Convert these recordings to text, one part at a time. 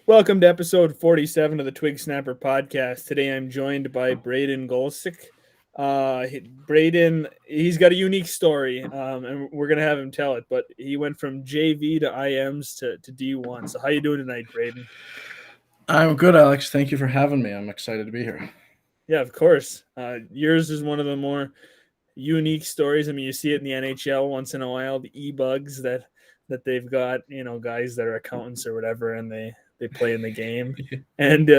Welcome to episode 47 of the Twig Snapper Podcast. Today I'm joined by Braden Golisek. Braden, he's got a unique story, and we're going to have him tell it, but he went from JV to IMs to D1. So how you doing tonight, Braden? I'm good, Alex. Thank you for having me. I'm excited to be here. Yeah, of course. Yours is one of the more unique stories. I mean, you see it in the NHL once in a while, the e-bugs that they've got, guys that are accountants or whatever, and they play in the game. And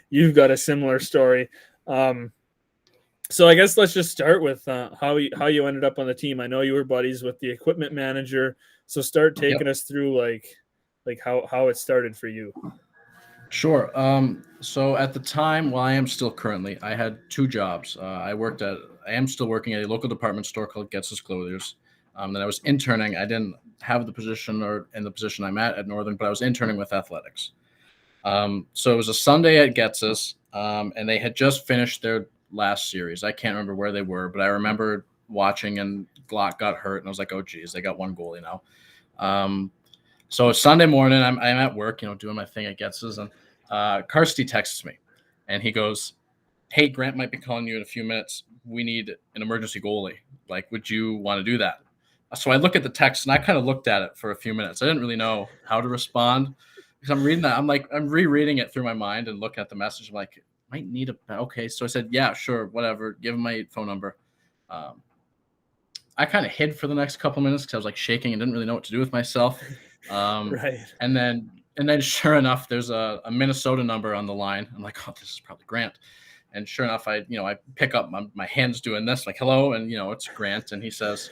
you've got a similar story. So I guess let's just start with how you ended up on the team. I know you were buddies with the equipment manager, so start taking us through like how it started for you. Sure. So at the time, I am still currently, I had two jobs. I am still working at a local department store called Getz's Clothiers. Then I was interning. I didn't have the position or in the position I'm at Northern, but I was interning with athletics. So it was a Sunday at Getz's, and they had just finished their last series. I can't remember where they were, but I remember watching, and Glock got hurt, and I was like, oh, geez, they got one goalie now. So Sunday morning, I'm at work, doing my thing at Getz's, and Karsty texts me, and he goes, hey, Grant might be calling you in a few minutes. We need an emergency goalie. Like, would you want to do that? So I look at the text, and I kind of looked at it for a few minutes. I didn't really know how to respond because I'm reading that. I'm rereading it through my mind and looking at the message. I'm like, might need okay. So I said, yeah, sure, whatever. Give him my phone number. I kind of hid for the next couple minutes because I was like shaking and didn't really know what to do with myself. Right. And then sure enough, there's a Minnesota number on the line. I'm like, oh, this is probably Grant. And sure enough, I pick up my hands doing this, like, hello. And, it's Grant. And he says,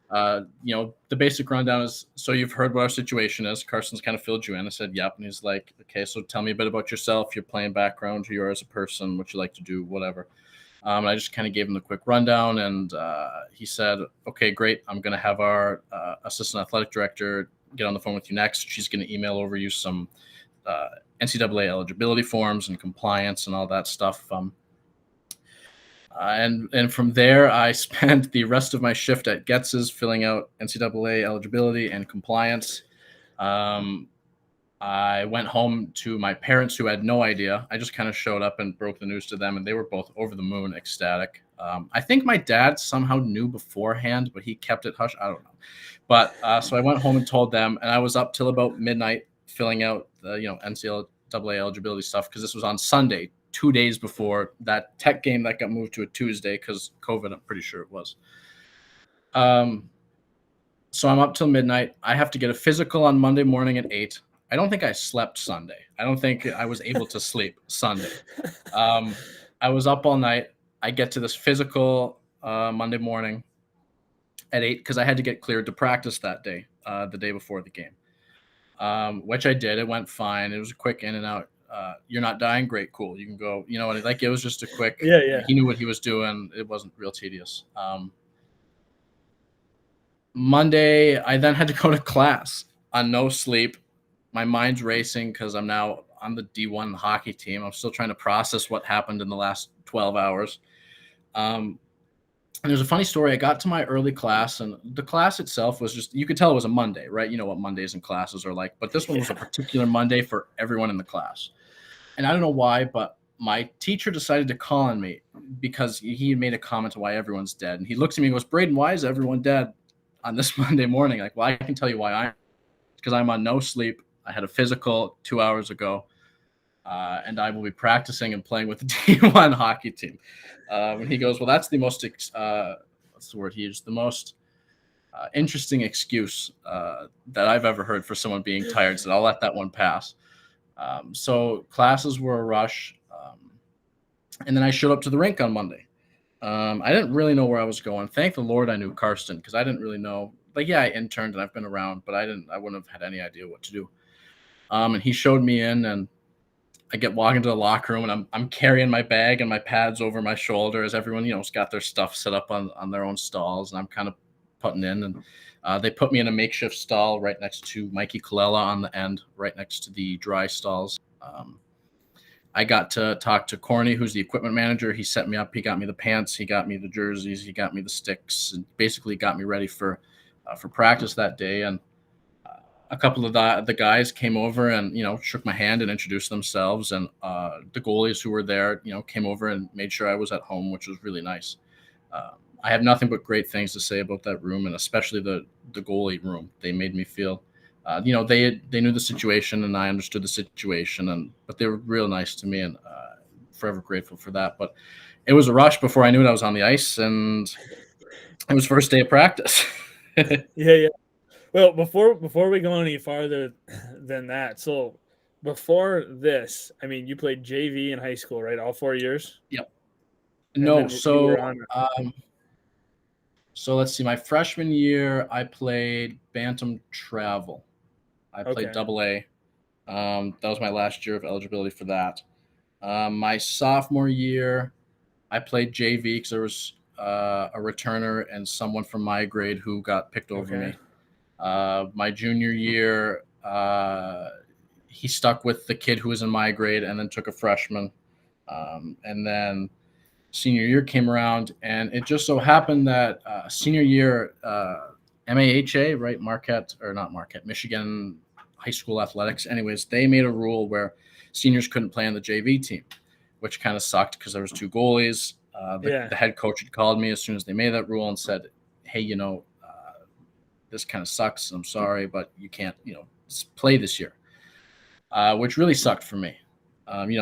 the basic rundown is, so you've heard what our situation is. Carson's kind of filled you in. I said, yep. And he's like, okay, so tell me a bit about yourself, your playing background, who you are as a person, what you like to do, whatever. And I just kind of gave him the quick rundown. And he said, okay, great. I'm going to have our assistant athletic director get on the phone with you next. She's going to email over you some NCAA eligibility forms and compliance and all that stuff. And from there, I spent the rest of my shift at Getz's filling out NCAA eligibility and compliance. I went home to my parents, who had no idea. I just kind of showed up and broke the news to them, and they were both over the moon, ecstatic. I think my dad somehow knew beforehand, but he kept it hush. I don't know. But so I went home and told them, and I was up till about midnight filling out the NCAA eligibility stuff because this was on Sunday, 2 days before that Tech game that got moved to a Tuesday because COVID, I'm pretty sure it was. So I'm up till midnight. I have to get a physical on Monday morning at 8. I don't think I slept Sunday. I don't think I was able to sleep Sunday. I was up all night. I get to this physical Monday morning at 8 because I had to get cleared to practice that day, the day before the game, which I did. It went fine. It was a quick in and out. You're not dying. Great. Cool. You can go, it was just a quick, Yeah. He knew what he was doing. It wasn't real tedious. Monday, I then had to go to class on no sleep. My mind's racing because I'm now on the D1 hockey team. I'm still trying to process what happened in the last 12 hours. And there's a funny story. I got to my early class, and the class itself was just, you could tell it was a Monday, right? You know what Mondays and classes are like, but this one was a particular Monday for everyone in the class. And I don't know why, but my teacher decided to call on me because he had made a comment on why everyone's dead. And he looks at me and goes, Braden, why is everyone dead on this Monday morning? Like, well, I can tell you why. Because I'm on no sleep. I had a physical 2 hours ago, and I will be practicing and playing with the D1 hockey team. And he goes, well, that's the most, what's the word he used? The most interesting excuse that I've ever heard for someone being tired. So I'll let that one pass. So classes were a rush. And then I showed up to the rink on Monday. I didn't really know where I was going. Thank the Lord I knew Karsten, because I didn't really know. Like, yeah, I interned and I've been around, but I wouldn't have had any idea what to do. And he showed me in, and I get walking to the locker room, and I'm carrying my bag and my pads over my shoulder as everyone, has got their stuff set up on their own stalls, and I'm kind of putting in, and they put me in a makeshift stall right next to Mikey Colella on the end, right next to the dry stalls. I got to talk to Corny, who's the equipment manager. He set me up. He got me the pants. He got me the jerseys. He got me the sticks, and basically got me ready for practice that day. And a couple of the guys came over and, shook my hand and introduced themselves. And the goalies who were there, came over and made sure I was at home, which was really nice. I have nothing but great things to say about that room, and especially the goalie room. They made me feel, they knew the situation and I understood the situation, but they were real nice to me, and forever grateful for that. But it was a rush before I knew it. I was on the ice, and it was first day of practice. Yeah. Well, before we go any farther than that, so before this, I mean, you played JV in high school, right? All 4 years? Yep. And No, then you so were on. so let's see. My freshman year, I played Bantam Travel. I played Okay. Double A. That was my last year of eligibility for that. My sophomore year, I played JV because there was a returner and someone from my grade who got picked over Okay. me. My junior year, he stuck with the kid who was in my grade and then took a freshman. And then senior year came around, and it just so happened that senior year, MAHA, right? Michigan High School Athletics. Anyways, they made a rule where seniors couldn't play on the JV team, which kind of sucked because there was two goalies. The head coach had called me as soon as they made that rule and said, hey, this kind of sucks. I'm sorry, but you can't, play this year, which really sucked for me.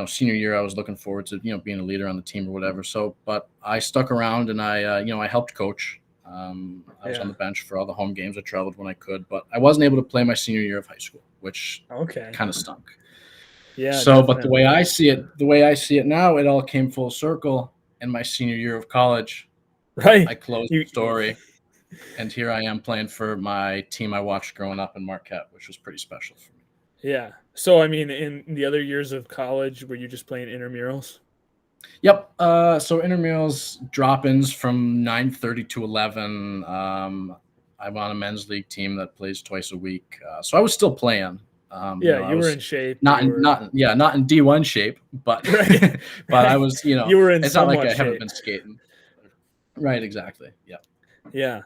Senior year, I was looking forward to, being a leader on the team or whatever. So, but I stuck around and I helped coach. I was on the bench for all the home games. I traveled when I could, but I wasn't able to play my senior year of high school, which kind of stunk. Yeah. So, definitely. But the way I see it now, it all came full circle in my senior year of college. Right. I closed the story. And here I am playing for my team I watched growing up in Marquette, which was pretty special for me. Yeah. So, I mean, in the other years of college, were you just playing intramurals? Yep. So intramurals drop-ins from 9:30 to 11. I'm on a men's league team that plays twice a week. So I was still playing. You were in shape. Not in D1 shape, but right. but I was, you were in it's not like I shape. haven't been skating. Right. Exactly. Yeah. Yeah.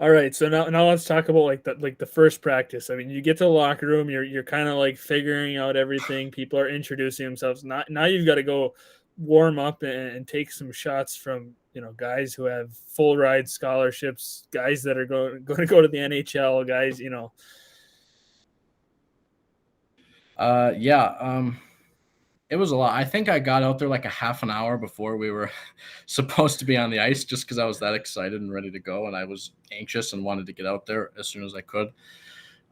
All right. So now let's talk about the first practice. I mean, you get to the locker room, you're kind of like figuring out everything. People are introducing themselves. Now you've got to go warm up and take some shots from, guys who have full ride scholarships, guys that are going to go to the NHL, guys, It was a lot. I think I got out there like a half an hour before we were supposed to be on the ice, just because I was that excited and ready to go, and I was anxious and wanted to get out there as soon as I could.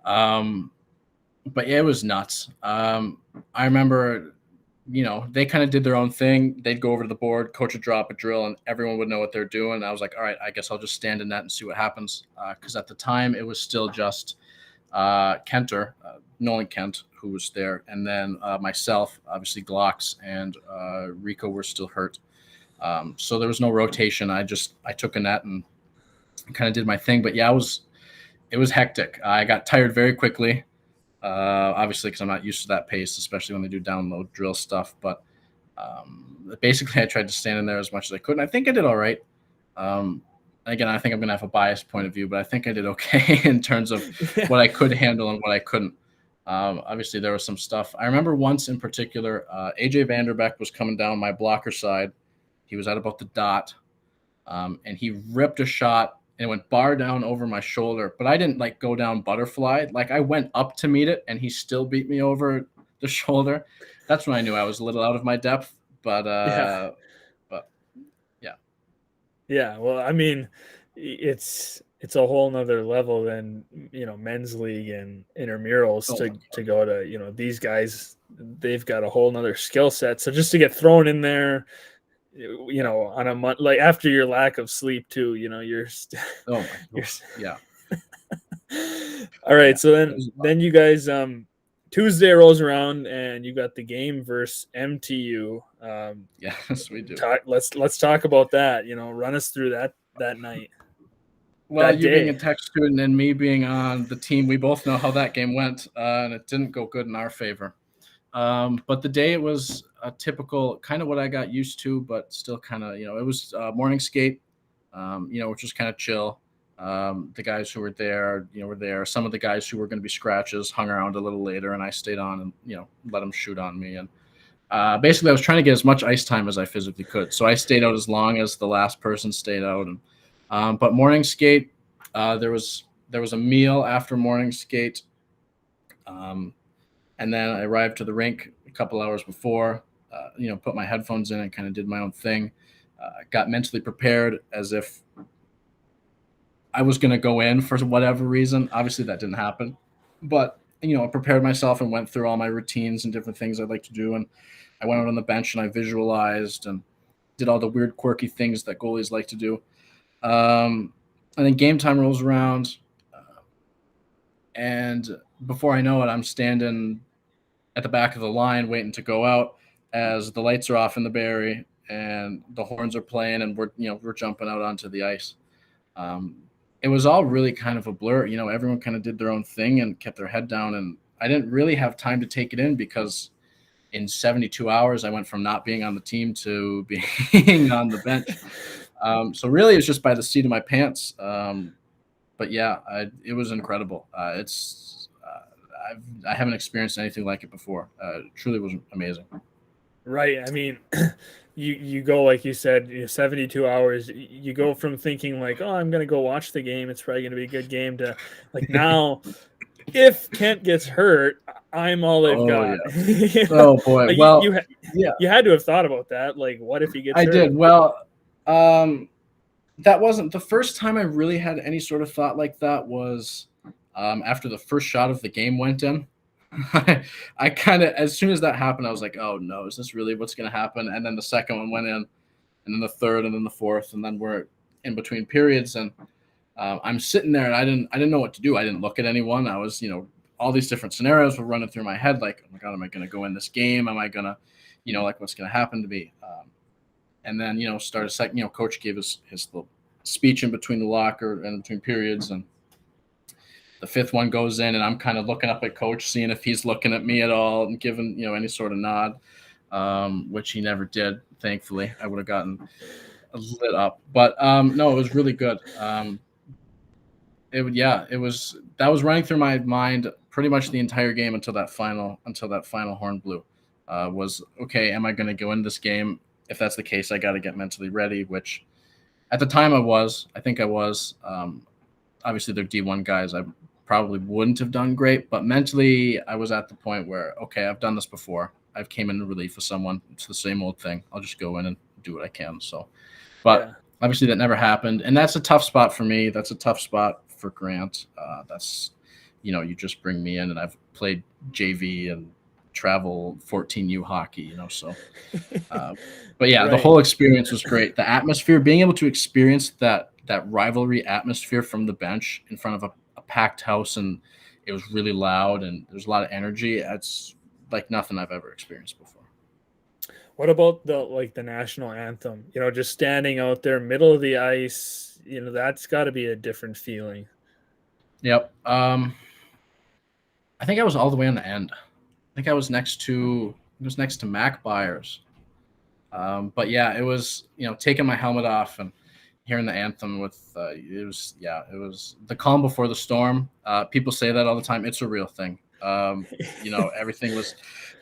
But yeah, it was nuts. I remember, they kind of did their own thing. They'd go over to the board, coach would drop a drill, and everyone would know what they're doing. I was like, all right, I guess I'll just stand in net and see what happens. Because at the time, it was still just Kenter, Nolan Kent, who was there, and then myself, obviously Glocks, and Rico were still hurt. So there was no rotation. I took a net and kind of did my thing. But yeah, it was hectic. I got tired very quickly, obviously, because I'm not used to that pace, especially when they do download drill stuff. But basically, I tried to stand in there as much as I could, and I think I did all right. Again, I think I'm going to have a biased point of view, but I think I did okay in terms of what I could handle and what I couldn't. Obviously, there was some stuff. I remember once in particular, AJ Vanderbeck was coming down my blocker side. He was at about the dot, and he ripped a shot and it went bar down over my shoulder. But I didn't go down butterfly. I went up to meet it, and he still beat me over the shoulder. That's when I knew I was a little out of my depth. But yeah. Well, I mean, it's a whole nother level than men's league and intramurals to go to these guys. They've got a whole nother skill set. So just to get thrown in there, on a month after your lack of sleep too, you're yeah. All right, yeah, so then you guys Tuesday rolls around and you got the game versus MTU. Yes, we do. Let's talk about that. Run us through that night. Well, you being a tech student and me being on the team, we both know how that game went, and it didn't go good in our favor. But the day, it was a typical kind of what I got used to, but still kind of, it was morning skate, which was kind of chill. The guys who were there, were there. Some of the guys who were going to be scratches hung around a little later, and I stayed on and, let them shoot on me. And basically, I was trying to get as much ice time as I physically could. So I stayed out as long as the last person stayed out. And but morning skate, there was a meal after morning skate. And then I arrived to the rink a couple hours before, put my headphones in and kind of did my own thing. Got mentally prepared as if I was going to go in for whatever reason. Obviously, that didn't happen. But, I prepared myself and went through all my routines and different things I'd like to do. And I went out on the bench and I visualized and did all the weird, quirky things that goalies like to do. And then game time rolls around. And before I know it, I'm standing at the back of the line waiting to go out as the lights are off in the Barrie and the horns are playing and we're jumping out onto the ice. It was all really kind of a blur. Everyone kind of did their own thing and kept their head down. And I didn't really have time to take it in because in 72 hours, I went from not being on the team to being on the bench. So really, it was just by the seat of my pants. But yeah, it was incredible. I haven't experienced anything like it before. It truly was amazing. Right. I mean, you go, like you said, 72 hours. You go from thinking like, oh, I'm going to go watch the game. It's probably going to be a good game to like now, if Kent gets hurt, I'm all they've got. Yeah. Oh boy. Like well, you had to have thought about that. Like, what if he gets hurt? I did. Well, that wasn't the first time I really had any sort of thought like that was after the first shot of the game went in. I kind of, as soon as that happened, I was like, oh no, is this really what's going to happen? And then the second one went in, and then the third, and then the fourth, and then we're in between periods. And I'm sitting there and I didn't know what to do. I didn't look at anyone. I was, all these different scenarios were running through my head. Like, oh my God, am I going to go in this game? Am I going to, like what's going to happen to me? And then, start a second, coach gave his little speech in between the locker and between periods. And the fifth one goes in and I'm kind of looking up at coach, seeing if he's looking at me at all and giving, any sort of nod, which he never did. Thankfully, I would have gotten lit up, but no, it was really good. That was running through my mind pretty much the entire game until that final horn blew. Was okay. Am I going to go in this game? If that's the case, I got to get mentally ready, which at the time I think I was. Obviously, they're D1 guys. I probably wouldn't have done great, but mentally, I was at the point where, okay, I've done this before. I've came in relief of someone. It's the same old thing. I'll just go in and do what I can. So, but obviously that never happened. And that's a tough spot for me. That's a tough spot for Grant. That's, you just bring me in and I've played JV and travel 14U hockey, so, but yeah, right. The whole experience was great. The atmosphere, being able to experience that rivalry atmosphere from the bench in front of a packed house, and it was really loud and there's a lot of energy. It's like nothing I've ever experienced before. What about the national anthem? Just standing out there, middle of the ice. That's got to be a different feeling. Yep. I think I was all the way on the end. I think I was next to Mac Byers. But yeah, it was, taking my helmet off and hearing the anthem with, it was the calm before the storm. People say that all the time. It's a real thing. Everything was,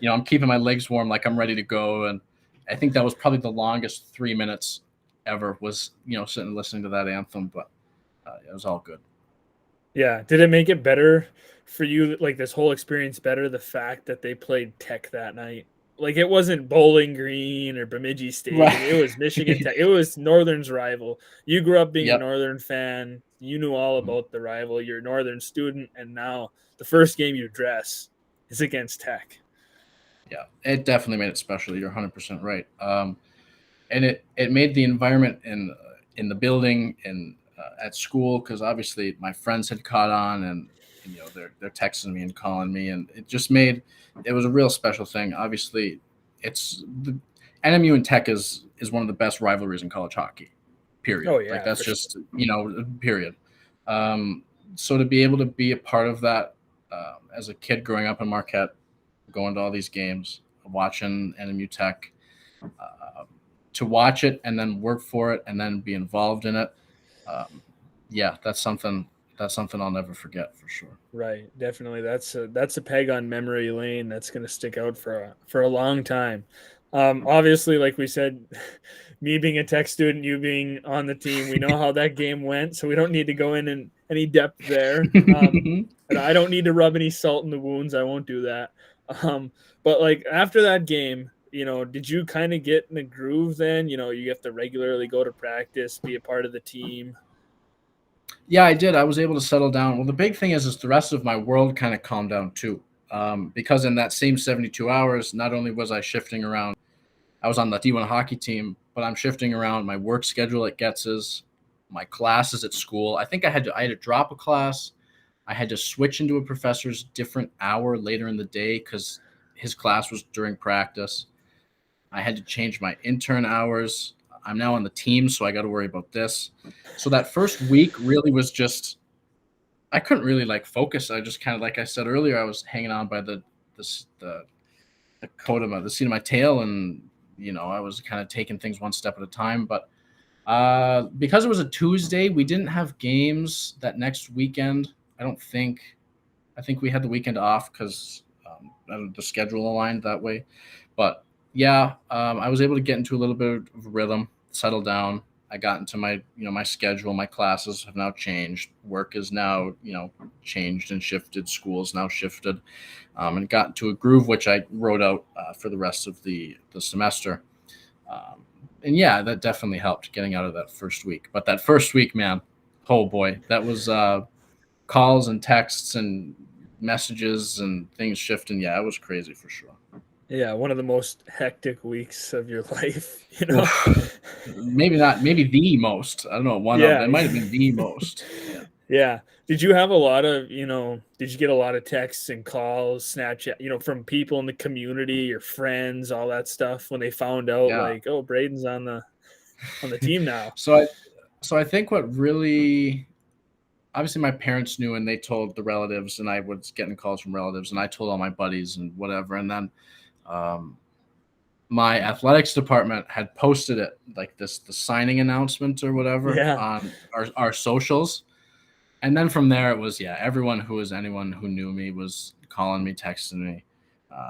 I'm keeping my legs warm, like I'm ready to go. And I think that was probably the longest 3 minutes ever was, sitting and listening to that anthem, but it was all good. Yeah. Did it make it better for you? Like this whole experience better, the fact that they played Tech that night? Like it wasn't Bowling Green or Bemidji Stadium. Right. It was Michigan Tech. It was Northern's rival. You grew up being a Northern fan. You knew all about the rival. You're a Northern student, and now the first game you dress is against Tech. Yeah, it definitely made it special. You're 100% right. And it made the environment in the building and at school, because obviously my friends had caught on and they're texting me and calling me, and it was a real special thing. Obviously, it's the NMU and Tech is one of the best rivalries in college hockey. Period. Oh yeah, like that's just period. So to be able to be a part of that as a kid growing up in Marquette, going to all these games, watching NMU Tech, to watch it and then work for it and then be involved in it. yeah, that's something I'll never forget for sure. Right, definitely. That's a peg on memory lane that's going to stick out for a long time. Obviously, like we said, me being a tech student, you being on the team, we know how that game went, so we don't need to go in any depth there. And I don't need to rub any salt in the wounds. I won't do that. But like after that game, did you kind of get in the groove then? You have to regularly go to practice, be a part of the team. Yeah, I did. I was able to settle down. Well, the big thing is the rest of my world kind of calmed down too. Because in that same 72 hours, not only was I shifting around, I was on the D1 hockey team, but I'm shifting around my work schedule at Getz's, my classes at school. I think I had to drop a class. I had to switch into a professor's different hour later in the day because his class was during practice. I had to change my intern hours. I'm now on the team, so I got to worry about this. So that first week really was just, I couldn't really like focus. I just kind of, like I said earlier, I was hanging on by the coat of the seat of my tail, and I was kind of taking things one step at a time. But because it was a Tuesday, we didn't have games that next weekend. I think we had the weekend off because the schedule aligned that way. But yeah, I was able to get into a little bit of a rhythm, settle down. I got into my schedule. My classes have now changed. Work is now, changed and shifted. School's now shifted, and got into a groove, which I wrote out for the rest of the semester. And yeah, that definitely helped getting out of that first week. But that first week, man, oh boy, that was calls and texts and messages and things shifting. Yeah, it was crazy for sure. Yeah, one of the most hectic weeks of your life, Maybe not, maybe the most. I don't know, one of them. It might have been the most. Yeah. Did you have a lot of, did you get a lot of texts and calls, Snapchat, from people in the community, your friends, all that stuff when they found out like, oh, Braden's on the team now? So I think what really, obviously my parents knew and they told the relatives, and I was getting calls from relatives, and I told all my buddies and whatever. And then my athletics department had posted it like the signing announcement or whatever on our socials. And then from there it was, anyone who knew me was calling me, texting me,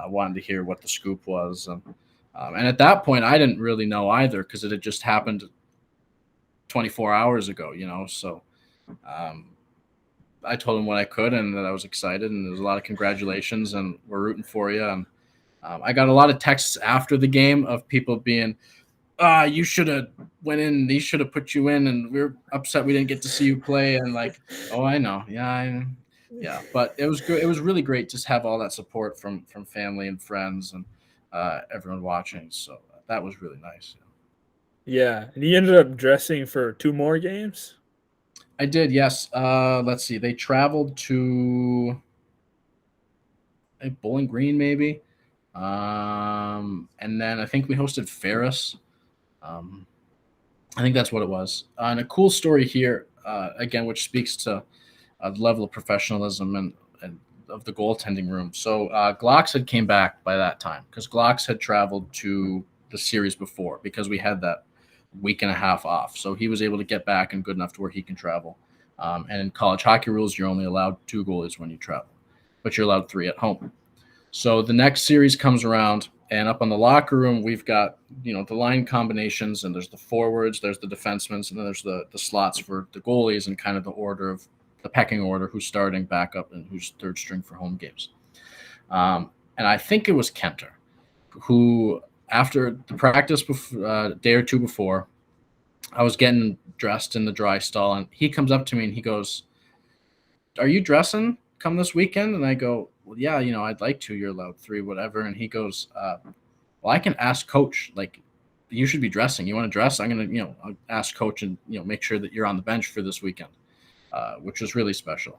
wanting to hear what the scoop was. And at that point I didn't really know either because it had just happened 24 hours ago, so I told them what I could and that I was excited, and there was a lot of congratulations and we're rooting for you. And I got a lot of texts after the game of people being, you should have went in. These should have put you in, and we're upset we didn't get to see you play. And like, oh, I know, yeah. But it was good. It was really great to have all that support from family and friends and everyone watching. So that was really nice. Yeah, and he ended up dressing for 2 more games. I did, yes. Let's see. They traveled to Bowling Green, maybe. And then I think we hosted Ferris. I think that's what it was. And a cool story here, again, which speaks to the level of professionalism and of the goaltending room. So Glocks had came back by that time because Glocks had traveled to the series before because we had that week and a half off. So he was able to get back and good enough to where he can travel. And in college hockey rules, you're only allowed 2 goalies when you travel, but you're allowed 3 at home. So the next series comes around, and up on the locker room, we've got, the line combinations, and there's the forwards, there's the defensemen, and then there's the slots for the goalies and kind of the order of the pecking order, who's starting, backup, and who's third string for home games. And I think it was Kenter, who after the practice a day or two before, I was getting dressed in the dry stall, and he comes up to me and he goes, "Are you dressing come this weekend?" And I go, "Well, yeah, I'd like to. You're allowed 3, whatever." And he goes, "Well, I can ask coach, like, you should be dressing. You want to dress? I'm going to, I'll ask coach and, make sure that you're on the bench for this weekend," which was really special.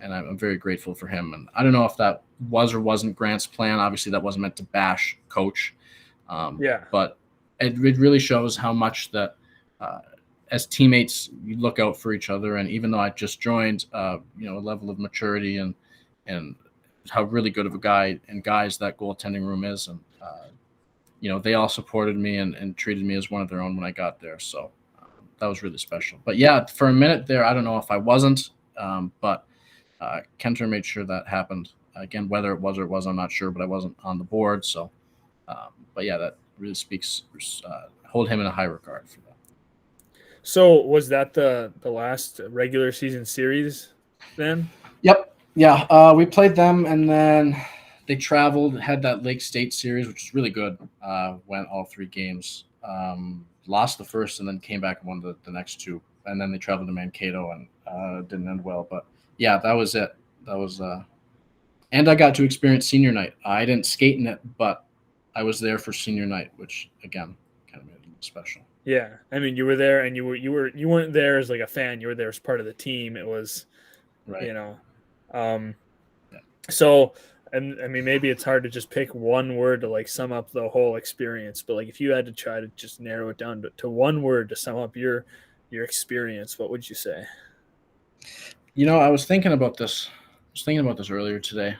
And I'm very grateful for him. And I don't know if that was or wasn't Grant's plan. Obviously, that wasn't meant to bash coach. But it really shows how much that as teammates, you look out for each other. And even though I just joined, a level of maturity and how really good of a guys that goaltending room is. And, they all supported me and treated me as one of their own when I got there. So was really special. But yeah, for a minute there, I don't know if I wasn't, but Kenter made sure that happened. Again, whether it was or it was, I'm not sure, but I wasn't on the board. So, but yeah, that really speaks. Hold him in a high regard for that. So was that the last regular season series then? Yep. Yeah. We played them, and then they traveled, had that Lake State series, which was really good. Went all 3 games. Lost the first, and then came back and won the next 2. And then they traveled to Mankato, and didn't end well. But yeah, that was it. That was and I got to experience senior night. I didn't skate in it, but I was there for senior night, which again kind of made it special. Yeah, I mean, you were there, and you weren't there as like a fan. You were there as part of the team. It was, right. So, and I mean, maybe it's hard to just pick one word to like sum up the whole experience. But like, if you had to try to just narrow it down to one word to sum up your experience, what would you say? I was thinking about this. Earlier today.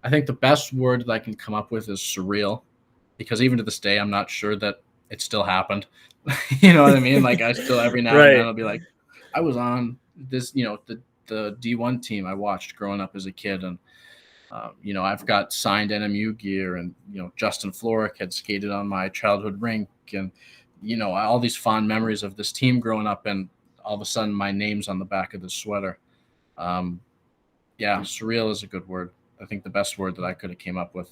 I think the best word that I can come up with is surreal, because even to this day, I'm not sure that it still happened. You know what I mean? Like I still every now and then I'll be like, I was on this, the D1 team I watched growing up as a kid, and I've got signed NMU gear, and Justin Floric had skated on my childhood rink, and all these fond memories of this team growing up, and all of a sudden my name's on the back of the sweater. Yeah, surreal is a good word. I think the best word that I could have came up with.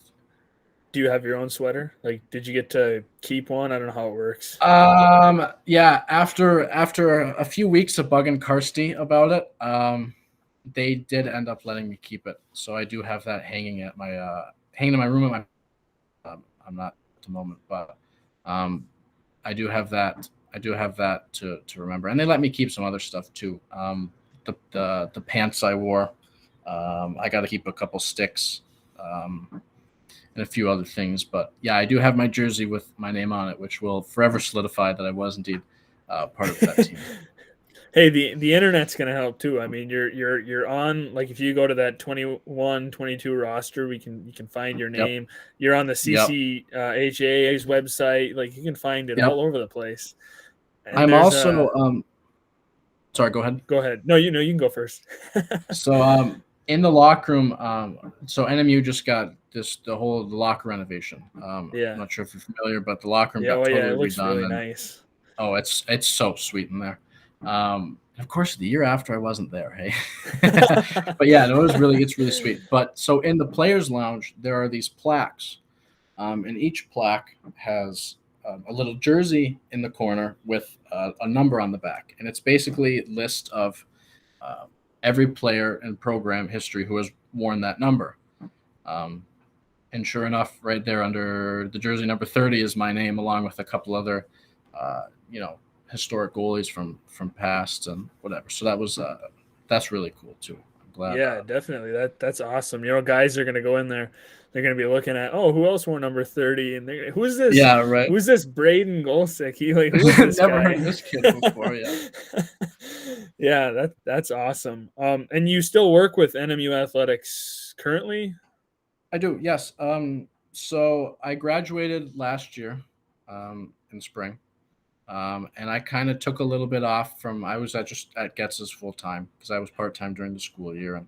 Do you have your own sweater? Like, did you get to keep one? I don't know how it works. Yeah. After a few weeks of bugging Karsty about it, they did end up letting me keep it. So I do have that hanging in my room. I'm not at the moment, but I do have that. To remember, and they let me keep some other stuff too. The pants I wore. I got to keep a couple sticks and a few other things. But, yeah, I do have my jersey with my name on it, which will forever solidify that I was indeed part of that team. Hey, the internet's going to help too. I mean, you're on, like, if you go to that 21, 22 roster, you can find your name. Yep. You're on the CCHA's website. Like, you can find it all over the place. And I'm also sorry, go ahead. Go ahead. No, you can go first. So, in the locker room, so NMU just got the locker renovation. I'm not sure if you're familiar, but the locker room got totally redone. It looks really nice. Oh, it's so sweet in there. Of course, the year after I wasn't there, hey. But yeah, it's really sweet. But so in the players' lounge, there are these plaques, and each plaque has a little jersey in the corner with a number on the back, and it's basically a list of every player in program history who has worn that number. And sure enough, right there under the jersey number 30 is my name, along with a couple other, historic goalies from past and whatever. So that's really cool too. I'm glad. Yeah, definitely. That's awesome. Guys are going to go in there. They're going to be looking at, who else wore number 30? And who's this? Yeah, right. Who's this Braden Golisek? Who is this Never guy? heard this kid before, yeah. Yeah, that's awesome. And you still work with NMU Athletics currently? I do, yes. So I graduated last year in spring. And I kind of took a little bit off I was at Getz's full time, because I was part-time during the school year. And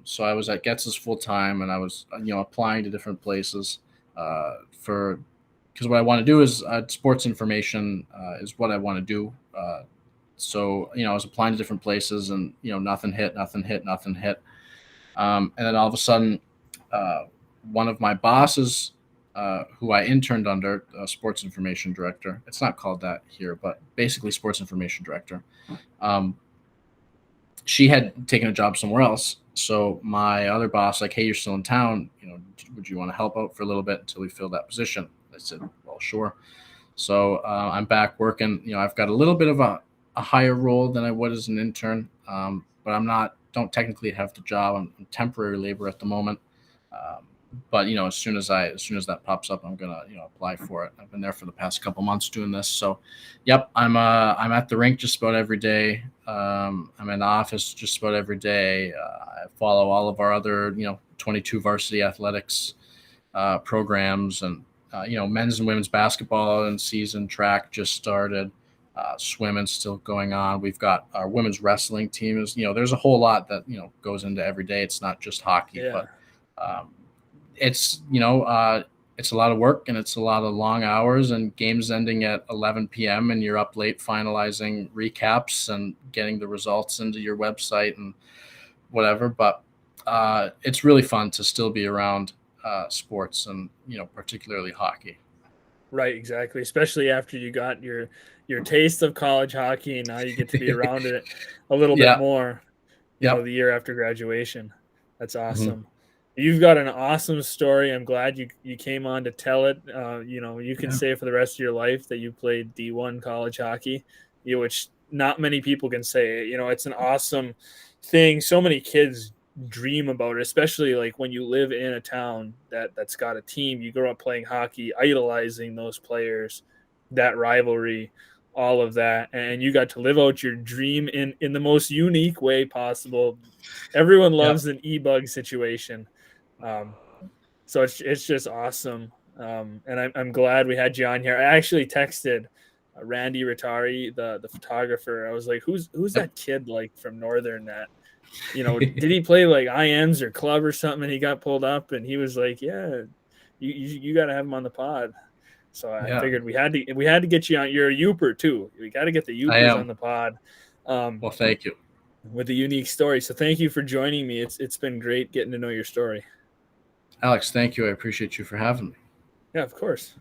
so I was at Getz's full time, and I was, applying to different places because what I want to do is sports information is what I want to do. So, I was applying to different places, and, nothing hit. And then all of a sudden, one of my bosses, who I interned under, sports information director. It's not called that here, but basically sports information director. She had taken a job somewhere else. So my other boss, like, hey, you're still in town. Would you want to help out for a little bit until we fill that position? I said, well, sure. So I'm back working. I've got a little bit of a higher role than I would as an intern, but don't technically have the job. I'm temporary labor at the moment. But as soon as that pops up, I'm gonna apply for it. I've been there for the past couple months doing this. So, yep, I'm at the rink just about every day. I'm in the office just about every day. I follow all of our other 22 varsity athletics programs, and men's and women's basketball and season track just started. Swimming's still going on. We've got our women's wrestling team. Is there's a whole lot that goes into every day. It's not just hockey, but it's it's a lot of work and it's a lot of long hours and games ending at 11 p.m. and you're up late finalizing recaps and getting the results into your website and whatever. But it's really fun to still be around sports and particularly hockey. Right, exactly. Especially after you got your taste of college hockey, and now you get to be around it a little bit more. The year after graduation. That's awesome. Mm-hmm. You've got an awesome story. I'm glad you came on to tell it. You can say for the rest of your life that you played D1 college hockey, which not many people can say. It's an awesome thing. So many kids dream about it, especially like when you live in a town that's got a team. You grow up playing hockey, idolizing those players, that rivalry, all of that, and you got to live out your dream in the most unique way possible. Everyone loves an e-bug situation, so it's just awesome. And I'm glad we had you on here. I actually texted Randy Rattari, the photographer. I was like, who's that kid like from Northern that did he play like IMs or club or something? And he got pulled up, and he was like, "Yeah, you got to have him on the pod." So I figured we had to get you on. You're a Youper too. We got to get the Youpers on the pod. Well, thank you. With a unique story. So thank you for joining me. It's been great getting to know your story. Alex, thank you. I appreciate you for having me. Yeah, of course.